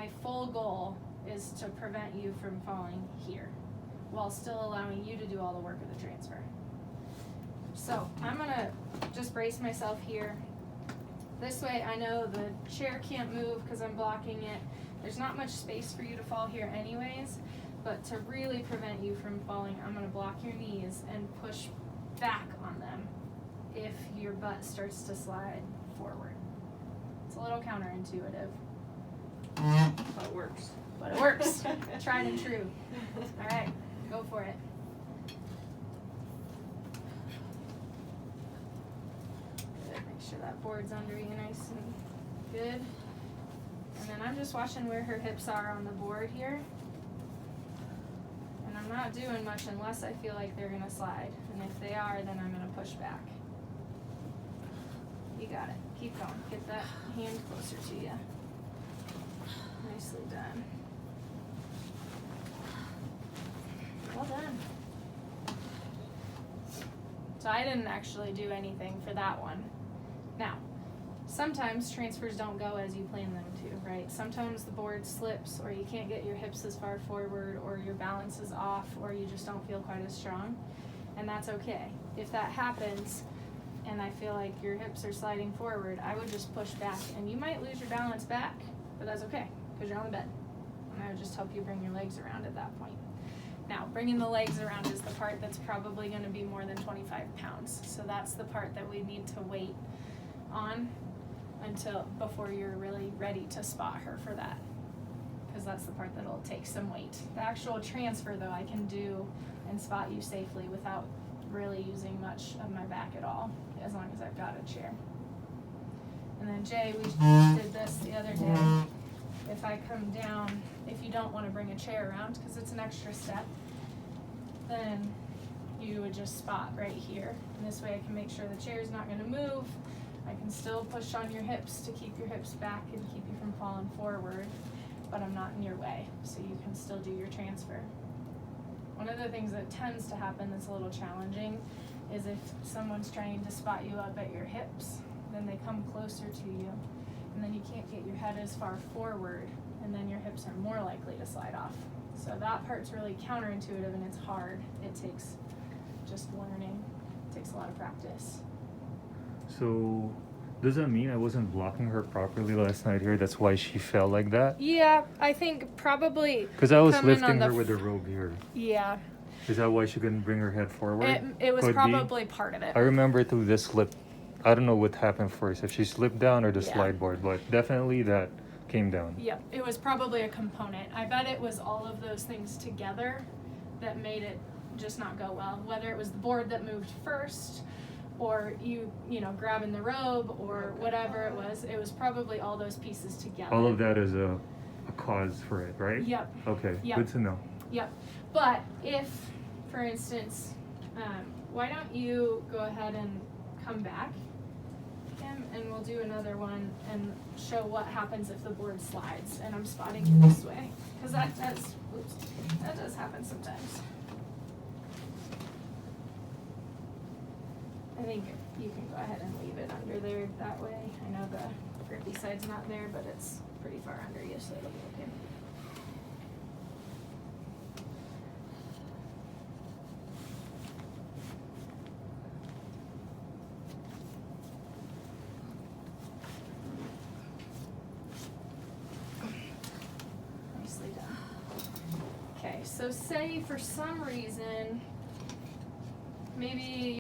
my full goal is to prevent you from falling here while still allowing you to do all the work of the transfer. So I'm gonna just brace myself here. This way I know the chair can't move because I'm blocking it. There's not much space for you to fall here anyways, but to really prevent you from falling, I'm gonna block your knees and push back on them if your butt starts to slide forward. It's a little counterintuitive. But it works. But it works. Tried and true. All right, go for it. Good. Make sure that board's under you nice and good. And then I'm just watching where her hips are on the board here. And I'm not doing much unless I feel like they're gonna slide. And if they are, then I'm gonna push back. You got it. Keep going. Get that hand closer to you. Nicely done. Well done. So I didn't actually do anything for that one. Now, sometimes transfers don't go as you plan them to, right? Sometimes the board slips, or you can't get your hips as far forward, or your balance is off, or you just don't feel quite as strong, and that's okay. If that happens, and I feel like your hips are sliding forward, I would just push back, and you might lose your balance back, but that's okay, because you're on the bed. And I would just help you bring your legs around at that point. Now, bringing the legs around is the part that's probably going to be more than 25 pounds. So that's the part that we need to wait on before you're really ready to spot her for that. Because that's the part that'll take some weight. The actual transfer, though, I can do and spot you safely without really using much of my back at all, as long as I've got a chair. And then Jay, we did this the other day. If I come down, if you don't want to bring a chair around because it's an extra step, then you would just spot right here. And this way I can make sure the chair is not going to move. I can still push on your hips to keep your hips back and keep you from falling forward, but I'm not in your way, so you can still do your transfer. One of the things that tends to happen that's a little challenging is if someone's trying to spot you up at your hips, then they come closer to you, and then you can't get your head as far forward, and then your hips are more likely to slide off. So that part's really counterintuitive, and it's hard. It takes just learning. It takes a lot of practice. So, does that mean I wasn't blocking her properly last night here? That's why she fell like that? Yeah, I think probably. Because I was coming on lifting the her with the robe here. Yeah. Is that why she couldn't bring her head forward? It was Could be. probably part of it. I remember through the slip. I don't know what happened first, if she slipped down or the Yeah. slide board, but definitely that came down. Yep, it was probably a component. I bet it was all of those things together that made it just not go well. Whether it was the board that moved first, or you know, grabbing the robe, or whatever it was probably all those pieces together. All of that is a cause for it, right? Yep. Okay, Yep. good to know. Yep. But if, for instance, why don't you go ahead and come back, Kim, and we'll do another one and show what happens if the board slides. And I'm spotting you this way, because that does happen sometimes. I think you can go ahead and leave it under there that way. I know the grippy side's not there, but it's pretty far under you, so it'll be okay. Nicely done. Okay, so say for some reason, maybe